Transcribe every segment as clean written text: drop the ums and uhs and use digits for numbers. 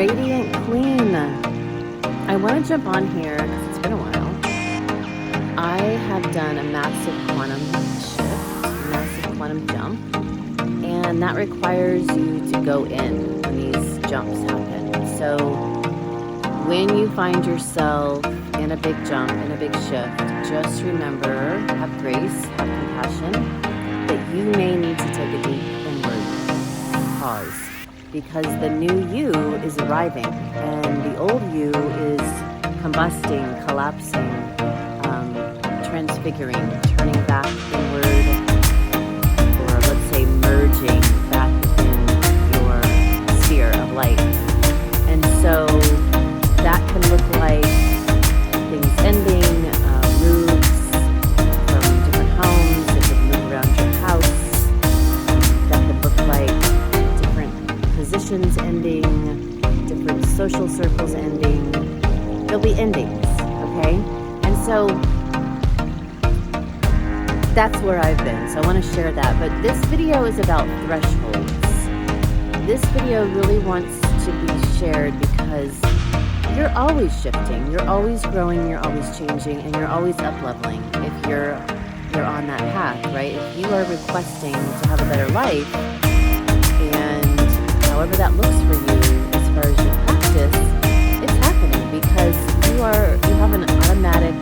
Radiant Queen. I want to jump on here because it's been a while. I have done a massive quantum shift, massive quantum jump, and that requires you to go in when these jumps happen. So when you find yourself in a big jump, in a big shift, just remember, have grace, have compassion, that you may need to take a deep inward pause. Because the new you is arriving and the old you is combusting, collapsing, transfiguring, turning back inward, or let's say merging back within your sphere of light. And so that can look like things ending, moves from different homes, that could move around your house, that could look like positions ending, different social circles ending. There'll be endings, okay? And so that's where I've been. So I want to share that. But this video is about thresholds. This video really wants to be shared because you're always shifting, you're always growing, you're always changing, and you're always up-leveling if you're on that path, right? If you are requesting to have a better life, however that looks for you as far as your practice, it's happening because you have an automatic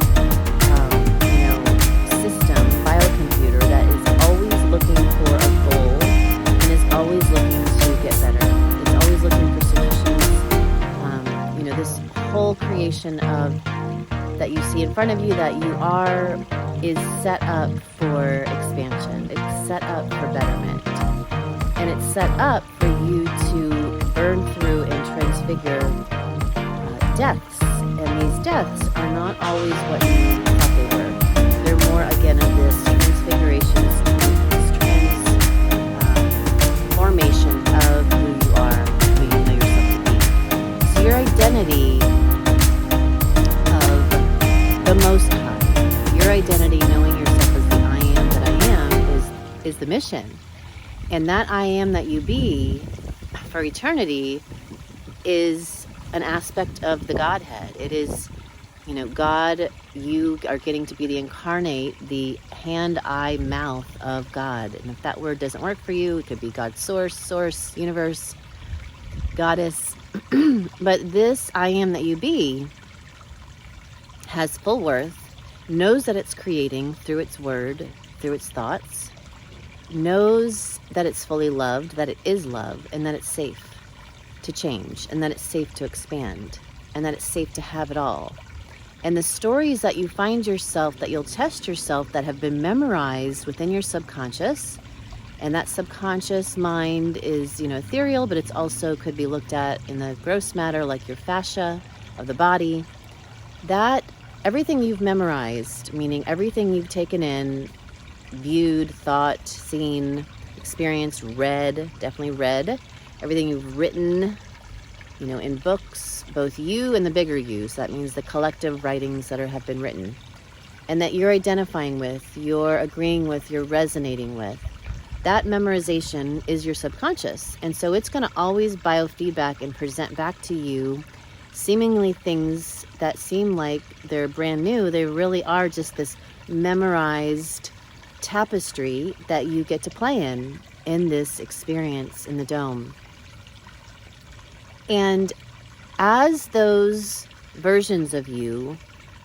system, biocomputer that is always looking for a goal and is always looking to get better. It's always looking for solutions. This whole creation of that you see in front of you that you are is set up for expansion. It's set up for betterment. And it's set up for you to burn through and transfigure deaths. And these deaths are not always what you thought they were. They're more, again, of this transfiguration, this transformation of who you are, who you know yourself to be. So your identity of the Most High, your identity knowing yourself as the I am that I am is the mission. And that I am that you be for eternity is an aspect of the Godhead. It is, God, you are getting to be the incarnate, the hand, eye, mouth of God. And if that word doesn't work for you, it could be God's source, universe, goddess. But this I am that you be has full worth, knows that it's creating through its word, through its thoughts, knows that it's fully loved, that it is love, and that it's safe to change, and that it's safe to expand, and that it's safe to have it all. And the stories that you find yourself, that you'll test yourself, that have been memorized within your subconscious, and that subconscious mind is, ethereal, but it's also could be looked at in the gross matter, like your fascia of the body. That everything you've memorized, meaning everything you've taken in, viewed, thought, seen, experienced, read, definitely read, everything you've written, in books, both you and the bigger you, so that means the collective writings that have been written, and that you're identifying with, you're agreeing with, you're resonating with, that memorization is your subconscious. And so it's going to always biofeedback and present back to you seemingly things that seem like they're brand new. They really are just this memorized tapestry that you get to play in this experience in the dome. And as those versions of you,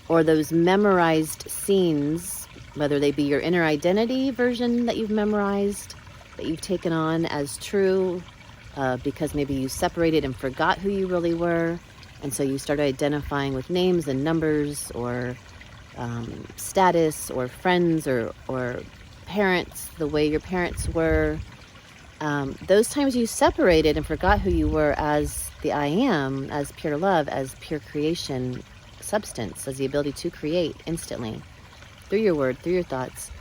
or those memorized scenes, whether they be your inner identity version that you've memorized, that you've taken on as true, because maybe you separated and forgot who you really were, and so you started identifying with names and numbers, or status, or friends, or parents, the way your parents were. Those times you separated and forgot who you were as the I am, as pure love, as pure creation substance, as the ability to create instantly through your word, through your thoughts.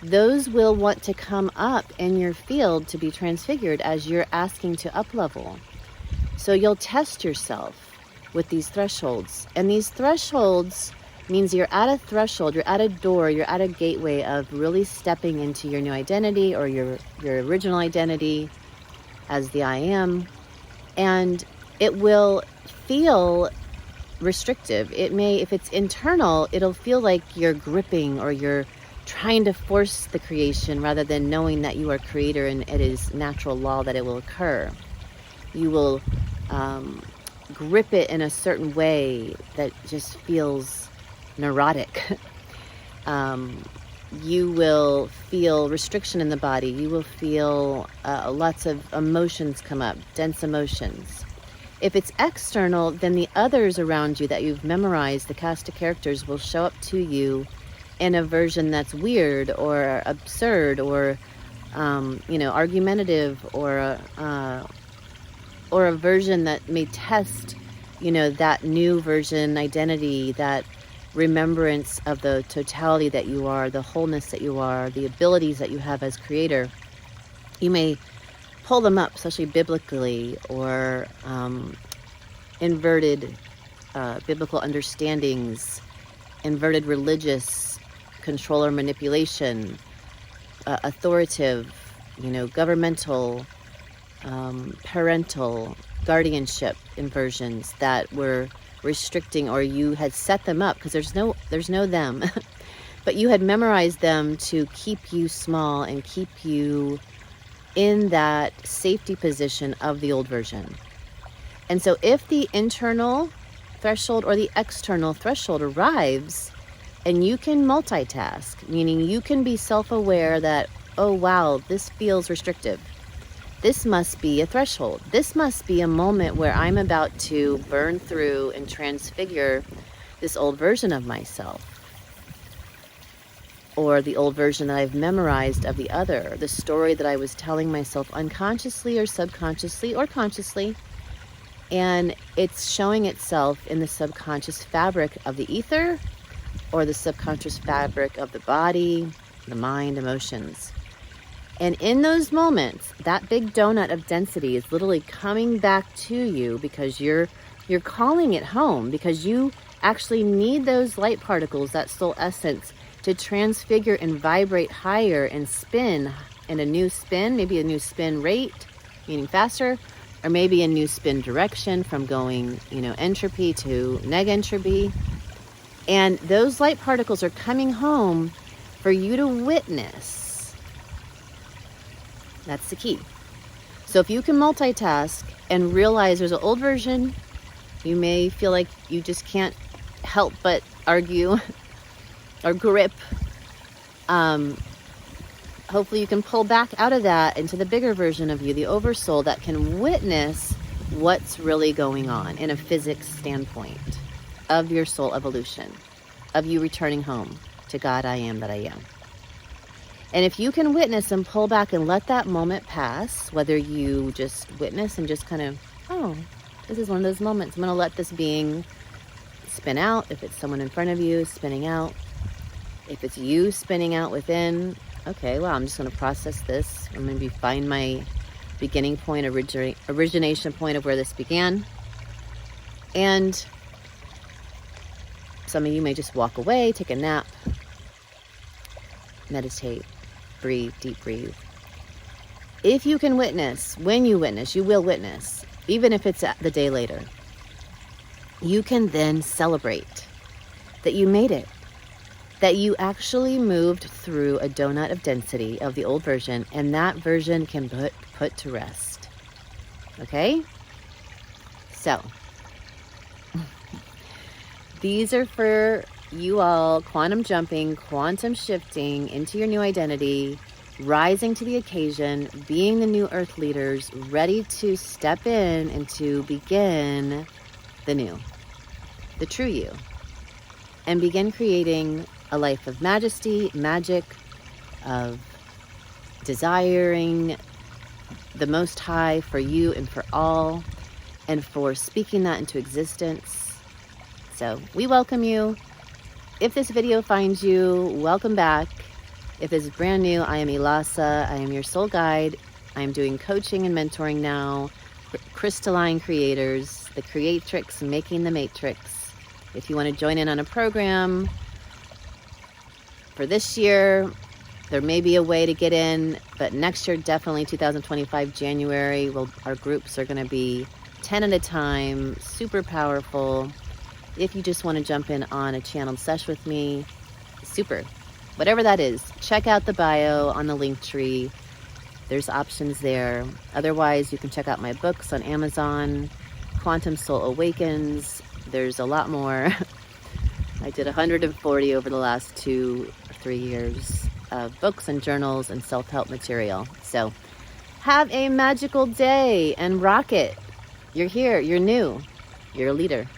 Those will want to come up in your field to be transfigured as you're asking to up level. So you'll test yourself with these thresholds, and these thresholds means you're at a threshold, you're at a door, you're at a gateway of really stepping into your new identity, or your original identity as the I am. And it will feel restrictive. It may, if it's internal, it'll feel like you're gripping or you're trying to force the creation rather than knowing that you are creator and it is natural law that it will occur. You will grip it in a certain way that just feels neurotic. You will feel restriction in the body. You will feel lots of emotions come up, dense emotions. If it's external, then the others around you that you've memorized, the cast of characters, will show up to you in a version that's weird or absurd or, argumentative or a version that may test, that new version identity, that remembrance of the totality that you are, the wholeness that you are, the abilities that you have as creator. You may pull them up, especially biblically, or inverted biblical understandings, inverted religious control or manipulation, authoritative, governmental, parental, guardianship inversions that were restricting, or you had set them up because there's no them, but you had memorized them to keep you small and keep you in that safety position of the old version. And so if the internal threshold or the external threshold arrives and you can multitask, meaning you can be self-aware that, oh wow, this feels restrictive. This must be a threshold. This must be a moment where I'm about to burn through and transfigure this old version of myself, or the old version that I've memorized of the other, the story that I was telling myself unconsciously or subconsciously or consciously. And it's showing itself in the subconscious fabric of the ether or the subconscious fabric of the body, the mind, emotions. And in those moments, that big donut of density is literally coming back to you because you're calling it home, because you actually need those light particles, that soul essence, to transfigure and vibrate higher and spin in a new spin, maybe a new spin rate, meaning faster, or maybe a new spin direction from going, entropy to negentropy. And those light particles are coming home for you to witness. That's the key. So if you can multitask and realize there's an old version, you may feel like you just can't help but argue or grip. Hopefully you can pull back out of that into the bigger version of you, the oversoul, that can witness what's really going on in a physics standpoint of your soul evolution, of you returning home to God, I am that I am. And if you can witness and pull back and let that moment pass, whether you just witness and just kind of, oh, this is one of those moments, I'm going to let this being spin out. If it's someone in front of you, spinning out. If it's you spinning out within, okay, well, I'm just going to process this. I'm going to find my beginning point, origination point of where this began. And some of you may just walk away, take a nap, meditate, breathe, deep breathe. If you can witness, when you witness, you will witness, even if it's the day later, you can then celebrate that you made it, that you actually moved through a donut of density of the old version, and that version can put to rest. Okay? So, these are for you all, quantum jumping, quantum shifting into your new identity, rising to the occasion, being the new earth leaders, ready to step in and to begin the new, the true you, and begin creating a life of majesty, magic, of desiring the Most High for you and for all, and for speaking that into existence. So we welcome you. If this video finds you, welcome back. If this is brand new, I am Ilasa. I am your soul guide. I am doing coaching and mentoring now for crystalline creators, the creatrix making the matrix. If you want to join in on a program for this year, there may be a way to get in, but next year, definitely 2025 January, our groups are going to be 10 at a time, super powerful. If you just want to jump in on a channeled sesh with me, super. Whatever that is, check out the bio on the link tree. There's options there. Otherwise, you can check out my books on Amazon, Quantum Soul Awakens. There's a lot more. I did 140 over the last 2 or 3 years of books and journals and self-help material. So have a magical day and rock it. You're here, you're new, you're a leader.